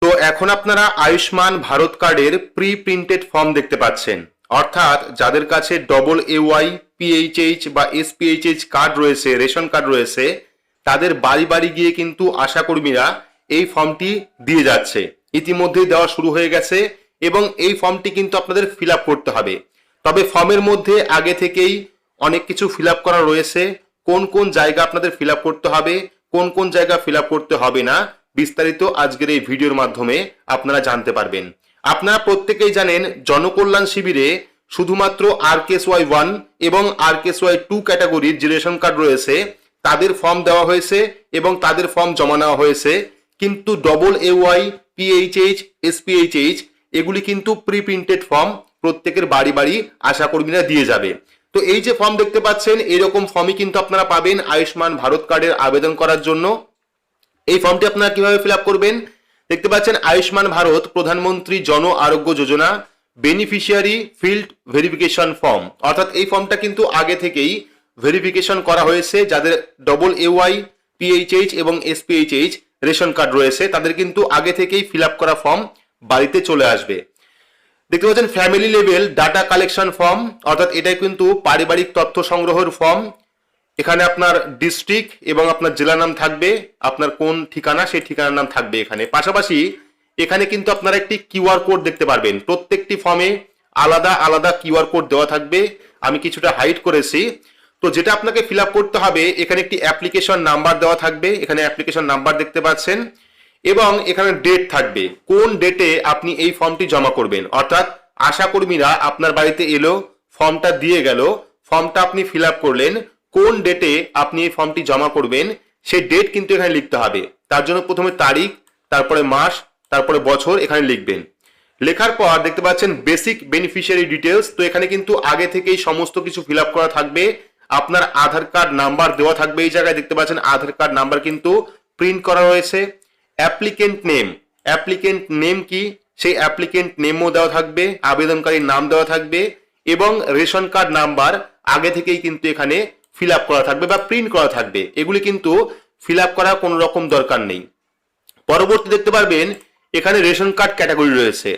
তো এখন আপনারা আয়ুষ্মান ভারত কার্ডের প্রি প্রিন্টেড ফর্ম দেখতে পাচ্ছেন, অর্থাৎ যাদের কাছে AA, PHH বা SPHH কার্ড রয়েছে, রেশন কার্ড রয়েছে, তাদের বাড়ি বাড়ি গিয়ে কিন্তু আশাকর্মীরা এই ফর্মটি দিয়ে যাচ্ছে। ইতিমধ্যেই দেওয়া শুরু হয়ে গেছে এবং এই ফর্মটি কিন্তু আপনাদের ফিল আপ করতে হবে। তবে ফর্মের মধ্যে আগে থেকেই অনেক কিছু ফিল আপ করা রয়েছে। কোন কোন জায়গা আপনাদের ফিল আপ করতে হবে, কোন কোন জায়গা ফিল আপ করতে হবে না, বিস্তারিত আজকের এই ভিডিওর মাধ্যমে আপনারা জানতে পারবেন। আপনারা প্রত্যেকেই জানেন জনকল্যাণ শিবিরে শুধুমাত্র RKSY1 এবং RKSY2 ক্যাটাগরির যে রেশন কার্ড রয়েছে তাদের ফর্ম দেওয়া হয়েছে এবং তাদের ফর্ম জমা নেওয়া হয়েছে, কিন্তু AA, PHH, SPHH এগুলি কিন্তু প্রি প্রিন্টেড ফর্ম প্রত্যেকের বাড়ি বাড়ি আশাকর্মীরা দিয়ে যাবে। তো এই যে ফর্ম দেখতে পাচ্ছেন, এরকম ফর্মই কিন্তু আপনারা পাবেন আয়ুষ্মান ভারত কার্ডের আবেদন করার জন্য। এই ফর্মটি আপনারা কিভাবে ফিল আপ করবেন দেখতে পাচ্ছেন, আয়ুষ্মান ভারত প্রধানমন্ত্রী জন আরোগ্য যোজনা বেনিফিশিয়ারি ফিল্ড ভেরিফিকেশন ফর্ম, অর্থাৎ এই ফর্মটা কিন্তু আগে থেকেই ভেরিফিকেশন করা হয়েছে। যাদের AA, PHH এবং SPHH রেশন কার্ড রয়েছে তাদের কিন্তু আগে থেকেই ফিল আপ করা ফর্ম বাড়িতে চলে আসবে। দেখতে পাচ্ছেন family level data collection form, অর্থাৎ এটাই কিন্তু পারিবারিক তথ্য সংগ্রহের ফর্ম। এখানে আপনার ডিস্ট্রিক্ট এবং আপনার জেলার নাম থাকবে, আপনার কোন ঠিকানা সেই ঠিকানার নাম থাকবে এখানে। পাশাপাশি এখানে কিন্তু আপনারা একটি কিউআর কোড দেখতে পারবেন। প্রত্যেকটি ফর্মে আলাদা আলাদা কিউআর কোড দেওয়া থাকবে, আমি কিছুটা হাইড করেছি। তো যেটা আপনাকে ফিল আপ করতে হবে, এখানে একটি অ্যাপ্লিকেশন নাম্বার দেওয়া থাকবে, এখানে অ্যাপ্লিকেশন নাম্বার দেখতে পাচ্ছেন, এবং এখানে ডেট থাকবে, কোন ডেটে আপনি এই ফর্মটি জমা করবেন। অর্থাৎ আশাকর্মীরা আপনার বাড়িতে এলো, ফর্মটা দিয়ে গেল, ফর্মটা আপনি ফিল আপ করলেন, কোন ডেটে আপনি এই ফর্মটি জমা করবেন সেই ডেট কিন্তু এখানে লিখতে হবে। তার জন্য প্রথমে তারিখ, তারপরে মাস, তারপরে বছর এখানে লিখবেন। লেখার পর দেখতে পাচ্ছেন বেসিক বেনিফিশিয়ারি ডিটেলস। তো এখানে কিন্তু আগে থেকেই সমস্ত কিছু ফিল আপ করা থাকবে। আপনার আধার কার্ড নাম্বার দেওয়া থাকবে, এই জায়গায় দেখতে পাচ্ছেন আধার কার্ড নাম্বার কিন্তু প্রিন্ট করা রয়েছে। অ্যাপ্লিকেন্ট নেম, অ্যাপ্লিকেন্ট নেম কি সেই অ্যাপ্লিকেন্ট নেমও দেওয়া থাকবে, আবেদনকারীর নাম দেওয়া থাকবে এবং রেশন কার্ড নাম্বার আগে থেকেই কিন্তু এখানে ফিল আপ করা থাকবে বা প্রিন্ট করা থাকবে। এগুলি কিন্তু ফিল আপ করা কোনো রকম দরকার নেই। পরবর্তী দেখতে পারবেন এখানে রেশন কার্ড ক্যাটাগরি রয়েছে।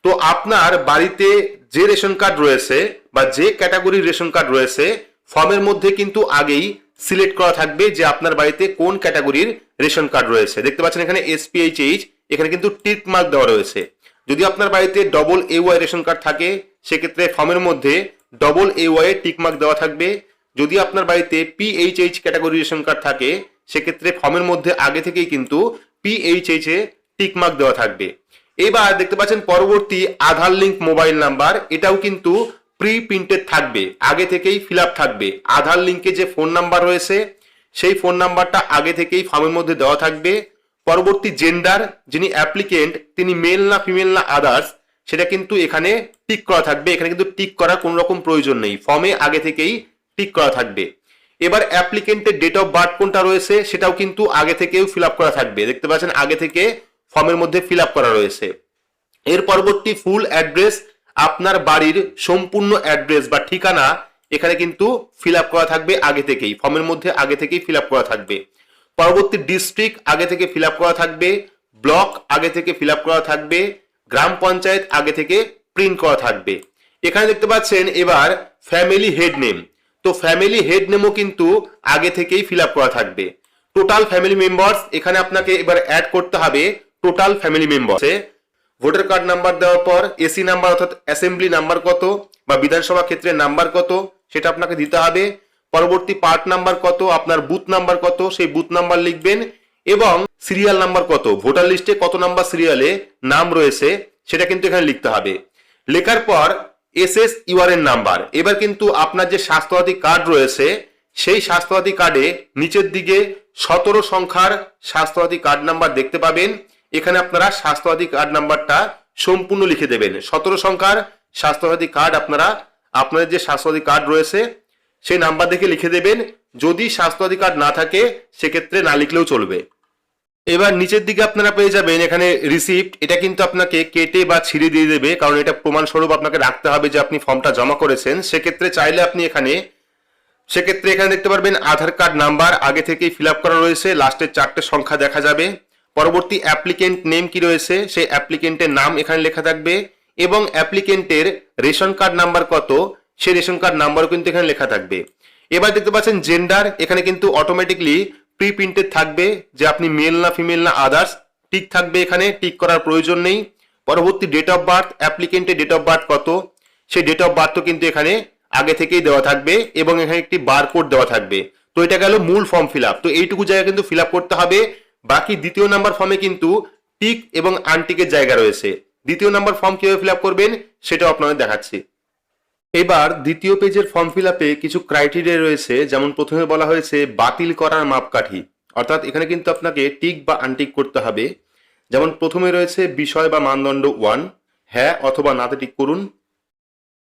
তো আপনার বাড়িতে যে রেশন কার্ড রয়েছে বা যে ক্যাটাগরির রেশন কার্ড রয়েছে ফর্মের মধ্যে কিন্তু আগেই সিলেক্ট করা থাকবে যে আপনার বাড়িতে কোন ক্যাটাগরির রেশন কার্ড রয়েছে। দেখতে পাচ্ছেন এখানে SPHH, এখানে কিন্তু টিক মার্ক দেওয়া রয়েছে। যদি আপনার বাড়িতে AA রেশন কার্ড থাকে সেক্ষেত্রে ফর্মের মধ্যে AA টিক মার্ক দেওয়া থাকবে। যদি আপনার বাড়িতে PHH ক্যাটাগরি রেশন কার্ড থাকে সেক্ষেত্রে ফর্মের মধ্যে আগে থেকেই কিন্তু PHH এ টিক মার্ক দেওয়া থাকবে। এবার দেখতে পাচ্ছেন পরবর্তী আধার লিঙ্ক মোবাইল নাম্বার, এটাও কিন্তু প্রি প্রিন্টেড থাকবে, আগে থেকেই ফিল আপ থাকবে। আধার লিঙ্কে যে ফোন নাম্বার রয়েছে সেই ফোন নাম্বারটা আগে থেকেই ফর্মের মধ্যে দেওয়া থাকবে। পরবর্তী জেন্ডার, যিনি অ্যাপ্লিকেন্ট তিনি মেল না ফিমেল না আদার্স, সেটা কিন্তু এখানে টিক করা থাকবে। এখানে কিন্তু টিক করার কোনো রকম প্রয়োজন নেই, ফর্মে আগে থেকেই টিক করা থাকবে। এবার অ্যাপ্লিকেন্টের ডেট অফ বার্থ কোনটা রয়েছে সেটাও কিন্তু আগে থেকেও ফিল আপ করা থাকবে। দেখতে পাচ্ছেন আগে থেকে ফর্মের মধ্যে ফিল আপ করা রয়েছে। এর পরবর্তী ফুল অ্যাড্রেস, আপনার বাড়ির সম্পূর্ণ অ্যাড্রেস বা ঠিকানা এখানে কিন্তু ফিল আপ করা থাকবে আগে থেকেই, ফর্মের মধ্যে আগে থেকেই ফিল আপ করা থাকবে। পরবর্তী ডিস্ট্রিক্ট আগে থেকে ফিল আপ করা থাকবে, ব্লক আগে থেকে ফিল আপ করা থাকবে, গ্রাম পঞ্চায়েত আগে থেকে প্রিন্ট করা থাকবে। এখানে দেখতে পাচ্ছেন এবার ফ্যামিলি হেড নেম, তো ফ্যামিলি হেড নেমও কিন্তু আগে থেকেই ফিল আপ করা থাকবে। টোটাল ফ্যামিলি মেম্বার্স, এখানে আপনাকে এবার অ্যাড করতে হবে total family members. Voter card number দেওয়ার পর এসি নাম্বার অর্থাৎ অ্যাসেম্বলি নাম্বার কত বা বিধানসভা ক্ষেত্রের নাম্বার কত সেটা আপনাকে দিতে হবে। পরবর্তী পার্ট নাম্বার কত, আপনার বুথ নাম্বার কত সেই বুথ নাম্বার লিখবেন এবং সিরিয়াল নাম্বার কত, ভোটার লিস্টে কত নাম্বার সিরিয়ালে নাম রয়েছে সেটা কিন্তু এখানে লিখতে হবে। লেখার পর SSURN নাম্বার, এবার কিন্তু আপনার যে স্বাস্থ্যসাথী কার্ড রয়েছে সেই স্বাস্থ্যসাথী কার্ডে নিচের দিকে 17 সংখ্যার স্বাস্থ্যসাথী কার্ড নাম্বার দেখতে পাবেন। এখানে আপনারা স্বাস্থ্যসাথী কার্ড নাম্বারটা সম্পূর্ণ লিখে দেবেন। 17 সংখ্যার স্বাস্থ্যসাথী কার্ড আপনারা আপনাদের যে স্বাস্থ্যসাথী কার্ড রয়েছে সেই নাম্বার দেখে লিখে দেবেন। যদি স্বাস্থ্যসাথী কার্ড না থাকে সেক্ষেত্রে না লিখলেও চলবে। এবার নিচের দিকে আপনারা পেয়ে যাবেন এখানে রিসিপ্ট, এটা কিন্তু আপনাকে কেটে বা ছিঁড়ে দিয়ে দেবে, কারণ এটা প্রমাণস্বরূপ আপনাকে রাখতে হবে যে আপনি ফর্মটা জমা করেছেন। সেক্ষেত্রে চাইলে আপনি এখানে দেখতে পারবেন আধার কার্ড নাম্বার আগে থেকেই ফিল আপ করা রয়েছে, লাস্টের 4টে সংখ্যা দেখা যাবে। পরবর্তী অ্যাপ্লিকেন্ট নেম কি রয়েছে সেই অ্যাপ্লিকেন্টের নাম এখানে লেখা থাকবে এবং অ্যাপ্লিকেন্টের রেশন কার্ড নাম্বার কত সেই রেশন কার্ড নাম্বারও কিন্তু এখানে লেখা থাকবে। এবার দেখতে পাচ্ছেন জেন্ডার, এখানে কিন্তু অটোমেটিকলি প্রি প্রিন্টেড থাকবে যে আপনি মেল না ফিমেল না আদার্স, টিক থাকবে, এখানে টিক করার প্রয়োজন নেই। পরবর্তী ডেট অফ বার্থ, অ্যাপ্লিকেন্টের ডেট অফ বার্থ কত সেই ডেট অফ বার্থও কিন্তু এখানে আগে থেকেই দেওয়া থাকবে এবং এখানে একটি বারকোড দেওয়া থাকবে। তো এটা গেল মূল ফর্ম ফিল আপ। তো এইটুকু জায়গা কিন্তু ফিল আপ করতে হবে। বাকি দ্বিতীয় নাম্বার ফর্মে কিন্তু টিক এবং আনটিকের জায়গা রয়েছে। দ্বিতীয় নাম্বার ফর্ম কিভাবে ফিল আপ করবেন সেটাও আপনাদের দেখাচ্ছি। এবার দ্বিতীয় পেজের ফর্ম ফিল আপে কিছু ক্রাইটেরিয়া রয়েছে, যেমন প্রথমে বলা হয়েছে বাতিল করার মাপকাঠি, অর্থাৎ এখানে কিন্তু আপনাকে টিক বা আনটিক করতে হবে। যেমন প্রথমে রয়েছে বিষয় বা মানদণ্ড 1, হ্যাঁ অথবা নাতে টিক করুন।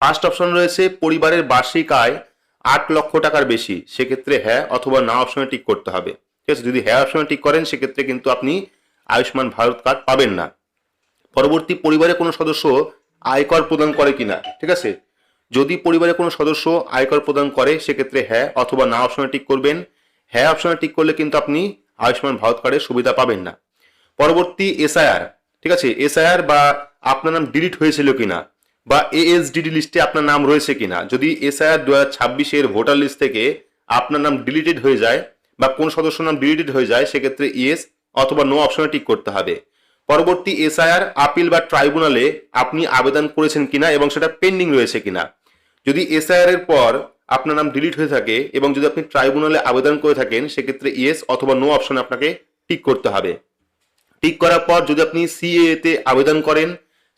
ফার্স্ট অপশন রয়েছে পরিবারের বার্ষিক আয় 8 লক্ষ টাকার বেশি, সেক্ষেত্রে হ্যাঁ অথবা না অপশনে টিক করতে হবে। ঠিক আছে, যদি হ্যাঁ অপশনে টিক করেন সেক্ষেত্রে কিন্তু আপনি আয়ুষ্মান ভারত কার্ড পাবেন না। পরবর্তী পরিবারে কোনো সদস্য আয়কর প্রদান করে কিনা, ঠিক আছে, যদি পরিবারে কোনো সদস্য আয়কর প্রদান করে সেক্ষেত্রে হ্যাঁ অথবা না অপশনে টিক করবেন। হ্যাঁ অপশনে টিক করলে কিন্তু আপনি আয়ুষ্মান ভারত কার্ডের সুবিধা পাবেন না। পরবর্তী এসআইআর, ঠিক আছে, এসআইআর বা আপনার নাম ডিলিট হয়েছিল কিনা বা এএসডিডি লিস্টে আপনার নাম রয়েছে কিনা, যদি এসআইআর 2026-এর ভোটার লিস্ট থেকে আপনার নাম ডিলিটেড হয়ে যায় বা কোন সদস্য নাম ডিলিটেড হয়ে যায় সেক্ষেত্রে ইয়েস অথবা নো অপশনে টিক করতে হবে। পরবর্তী এসআইআর আপিল বা ট্রাইব্যুনালে আপনি আবেদন করেছেন কিনা এবং সেটা পেন্ডিং রয়েছে কিনা, যদি এসআইআর এর পর আপনার নাম ডিলিট হয়ে থাকে এবং যদি আপনি ট্রাইব্যুনালে আবেদন করে থাকেন সেক্ষেত্রে ইয়েস অথবা নো অপশনে আপনাকে টিক করতে হবে। টিক করার পর যদি আপনি সিএএ তে আবেদন করেন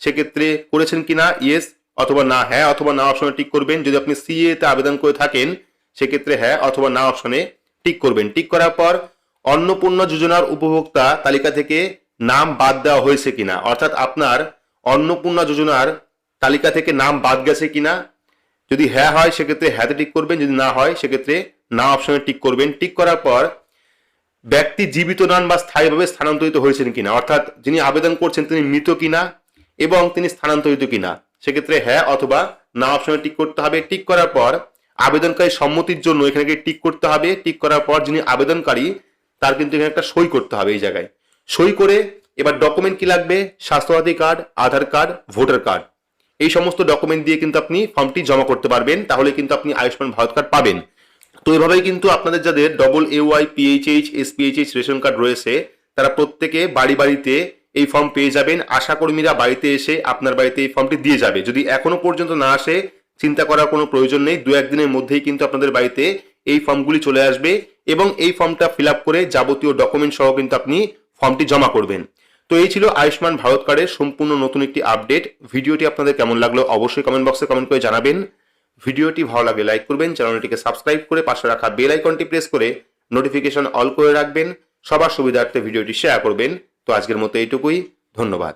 সেক্ষেত্রে করেছেন কিনা ইয়েস অথবা না, হ্যাঁ অথবা না অপশনে টিক করবেন। যদি আপনি সিএএ তে আবেদন করে থাকেন সেক্ষেত্রে হ্যাঁ অথবা না অপশনে টিক করবেন। টিক করার পর অন্নপূর্ণা যোজনার উপভোক্তা তালিকা থেকে নাম বাদ দেওয়া হয়েছে কিনা, অর্থাৎ আপনার অন্নপূর্ণা যোজনার তালিকা থেকে নাম বাদ গেছে কিনা, যদি হ্যাঁ হয় সেক্ষেত্রে হ্যাঁতে টিক করবেন, যদি না হয় সেক্ষেত্রে না অপশনে টিক করবেন। টিক করার পর ব্যক্তি জীবিত নন বা স্থায়ীভাবে স্থানান্তরিত হয়েছেন কিনা, অর্থাৎ যিনি আবেদন করছেন তিনি মৃত কিনা এবং তিনি স্থানান্তরিত কিনা, সেক্ষেত্রে হ্যাঁ অথবা না অপশনে টিক করতে হবে। টিক করার পর আবেদনকারী সম্মতির জন্য এখানে টিক করতে হবে। টিক করার পর যিনি আবেদনকারী তার কিন্তু এখানে একটা সই করতে হবে। এই জায়গায় সই করে এবার ডকুমেন্ট কি লাগবে, স্বাস্থ্যসাথী কার্ড, আধার কার্ড, ভোটার কার্ড, এই সমস্ত ডকুমেন্ট দিয়ে কিন্তু আপনি ফর্মটি জমা করতে পারবেন, তাহলে কিন্তু আপনি আয়ুষ্মান ভারত কার্ড পাবেন। তো এভাবেই কিন্তু আপনাদের যাদের AAY, PHH, SPHH ration card রয়েছে তারা প্রত্যেকে বাড়ি বাড়িতে এই ফর্ম পেয়ে যাবেন। আশাকর্মীরা বাড়িতে এসে আপনার বাড়িতে এই ফর্মটি দিয়ে যাবে। যদি এখনো পর্যন্ত না আসে চিন্তা করার কোনো প্রয়োজন নেই, 2-1 দিনের মধ্যেই কিন্তু আপনাদের বাড়িতে এই ফর্মগুলি চলে আসবে এবং এই ফর্মটা ফিল আপ করে যাবতীয় ডকুমেন্ট সহ কিন্তু আপনি ফর্মটি জমা করবেন। তো এই ছিল আয়ুষ্মান ভারত কার্ডের সম্পূর্ণ নতুন একটি আপডেট। ভিডিওটি আপনাদের কেমন লাগলো অবশ্যই কমেন্ট বক্সে কমেন্ট করে জানাবেন। ভিডিওটি ভালো লাগলে লাইক করবেন, চ্যানেলটিকে সাবস্ক্রাইব করে পাশে রাখা বেল আইকনটি প্রেস করে নোটিফিকেশন অল করে রাখবেন। সবার সুবিধার্থে ভিডিওটি শেয়ার করবেন। তো আজকের মতো এইটুকুই, ধন্যবাদ।